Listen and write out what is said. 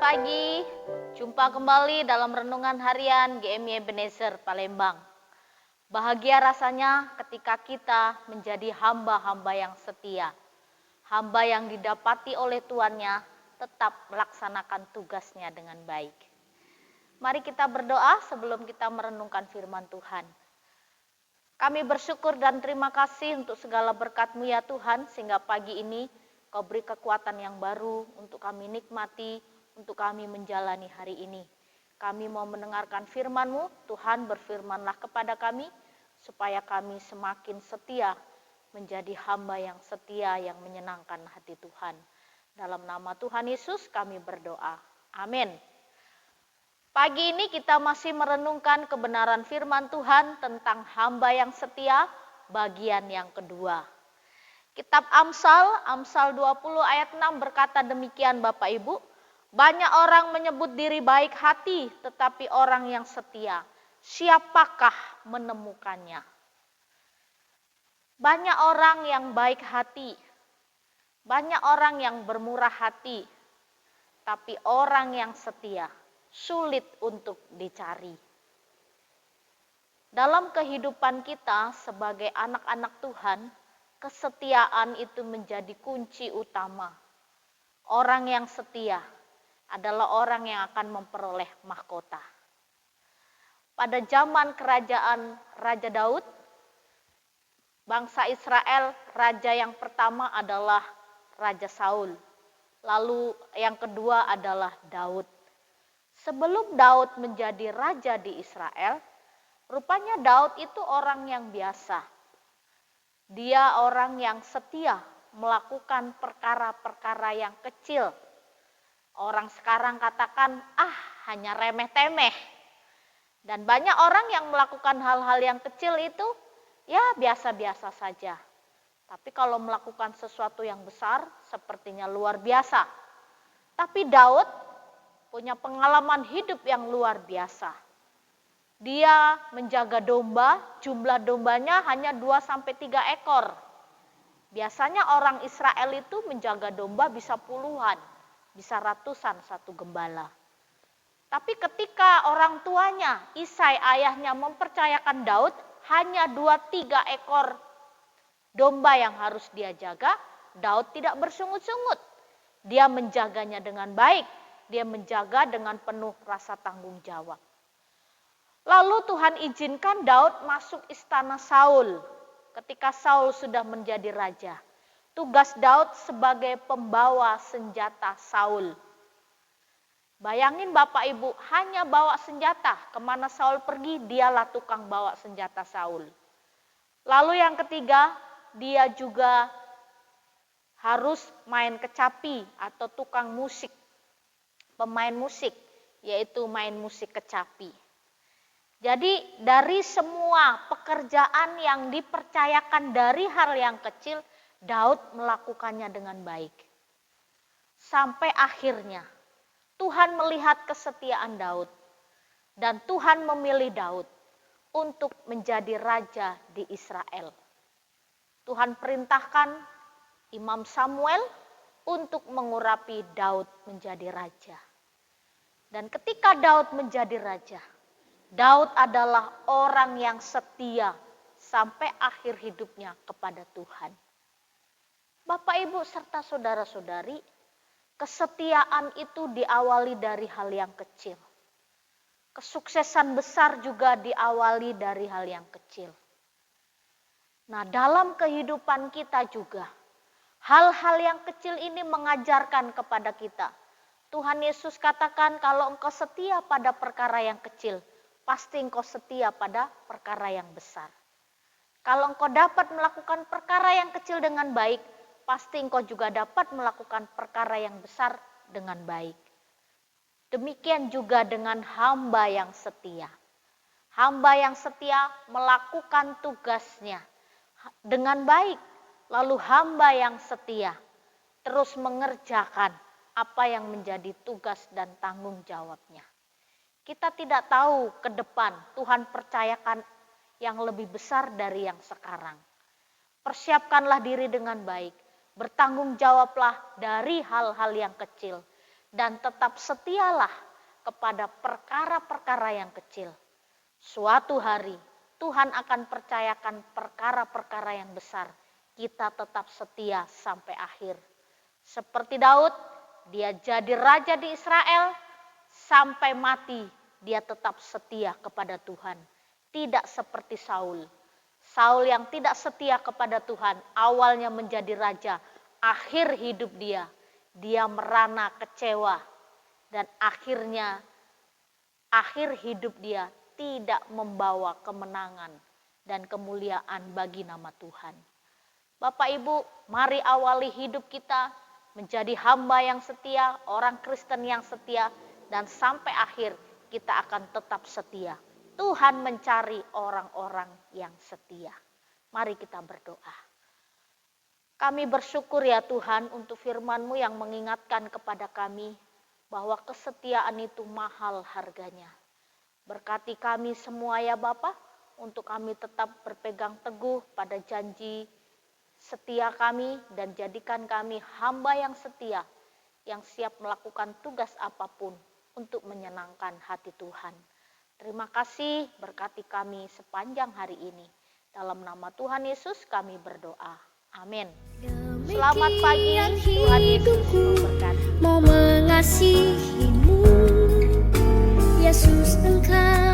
pagi, jumpa kembali dalam renungan harian GMI Ebenezer Palembang. Bahagia rasanya ketika kita menjadi hamba-hamba yang setia. Hamba yang didapati oleh tuannya tetap melaksanakan tugasnya dengan baik. Mari kita berdoa sebelum kita merenungkan firman Tuhan. Kami bersyukur dan terima kasih untuk segala berkat-Mu ya Tuhan, sehingga pagi ini Kau beri kekuatan yang baru untuk kami nikmati, untuk kami menjalani hari ini. Kami mau mendengarkan firman-Mu, Tuhan berfirmanlah kepada kami, supaya kami semakin setia, menjadi hamba yang setia yang menyenangkan hati Tuhan. Dalam nama Tuhan Yesus kami berdoa. Amin. Pagi ini kita masih merenungkan kebenaran firman Tuhan tentang hamba yang setia, bagian yang kedua. Kitab Amsal 20 ayat 6 berkata demikian Bapak Ibu, banyak orang menyebut diri baik hati, tetapi orang yang setia, siapakah menemukannya? Banyak orang yang baik hati, banyak orang yang bermurah hati, tapi orang yang setia sulit untuk dicari. Dalam kehidupan kita sebagai anak-anak Tuhan, kesetiaan itu menjadi kunci utama. Orang yang setia adalah orang yang akan memperoleh mahkota. Pada zaman kerajaan Raja Daud, bangsa Israel, raja yang pertama adalah Raja Saul. Lalu yang kedua adalah Daud. Sebelum Daud menjadi raja di Israel, rupanya Daud itu orang yang biasa. Dia orang yang setia melakukan perkara-perkara yang kecil. Orang sekarang katakan, hanya remeh-temeh. Dan banyak orang yang melakukan hal-hal yang kecil itu, ya biasa-biasa saja. Tapi kalau melakukan sesuatu yang besar, sepertinya luar biasa. Tapi Daud punya pengalaman hidup yang luar biasa. Dia menjaga domba, jumlah dombanya hanya 2-3 ekor. Biasanya orang Israel itu menjaga domba bisa puluhan, bisa ratusan satu gembala. Tapi ketika orang tuanya, Isai ayahnya mempercayakan Daud hanya 2-3 ekor domba yang harus dia jaga, Daud tidak bersungut-sungut. Dia menjaganya dengan baik, dia menjaga dengan penuh rasa tanggung jawab. Lalu Tuhan izinkan Daud masuk istana Saul ketika Saul sudah menjadi raja. Tugas Daud sebagai pembawa senjata Saul. Bayangin Bapak Ibu, hanya bawa senjata. Kemana Saul pergi, dialah tukang bawa senjata Saul. Lalu yang ketiga, dia juga harus main kecapi atau tukang musik. Pemain musik, yaitu main musik kecapi. Jadi dari semua pekerjaan yang dipercayakan dari hal yang kecil, Daud melakukannya dengan baik. Sampai akhirnya Tuhan melihat kesetiaan Daud dan Tuhan memilih Daud untuk menjadi raja di Israel. Tuhan perintahkan Imam Samuel untuk mengurapi Daud menjadi raja. Dan ketika Daud menjadi raja, Daud adalah orang yang setia sampai akhir hidupnya kepada Tuhan. Bapak, Ibu, serta saudara-saudari, kesetiaan itu diawali dari hal yang kecil. Kesuksesan besar juga diawali dari hal yang kecil. Nah, dalam kehidupan kita juga, hal-hal yang kecil ini mengajarkan kepada kita. Tuhan Yesus katakan, kalau engkau setia pada perkara yang kecil, pasti engkau setia pada perkara yang besar. Kalau engkau dapat melakukan perkara yang kecil dengan baik, pasti engkau juga dapat melakukan perkara yang besar dengan baik. Demikian juga dengan hamba yang setia. Hamba yang setia melakukan tugasnya dengan baik. Lalu hamba yang setia terus mengerjakan apa yang menjadi tugas dan tanggung jawabnya. Kita tidak tahu ke depan Tuhan percayakan yang lebih besar dari yang sekarang. Persiapkanlah diri dengan baik. Bertanggung jawablah dari hal-hal yang kecil. dan tetap setialah kepada perkara-perkara yang kecil. Suatu hari Tuhan akan percayakan perkara-perkara yang besar. Kita tetap setia sampai akhir. Seperti Daud, dia jadi raja di Israel, sampai mati dia tetap setia kepada Tuhan. Tidak seperti Saul. Saul yang tidak setia kepada Tuhan, awalnya menjadi raja, akhir hidup dia merana kecewa, dan akhirnya akhir hidup dia tidak membawa kemenangan dan kemuliaan bagi nama Tuhan. Bapak Ibu, mari awali hidup kita menjadi hamba yang setia, orang Kristen yang setia, dan sampai akhir kita akan tetap setia. Tuhan mencari orang-orang yang setia. Mari kita berdoa. Kami bersyukur ya Tuhan untuk firman-Mu yang mengingatkan kepada kami bahwa kesetiaan itu mahal harganya. Berkati kami semua ya Bapa, untuk kami tetap berpegang teguh pada janji setia kami dan jadikan kami hamba yang setia, yang siap melakukan tugas apapun untuk menyenangkan hati Tuhan. Terima kasih, berkati kami sepanjang hari ini. Dalam nama Tuhan Yesus kami berdoa. Amin. Selamat pagi, Tuhan Yesus memberkati. Mau mengasihimu, Yesus Engkau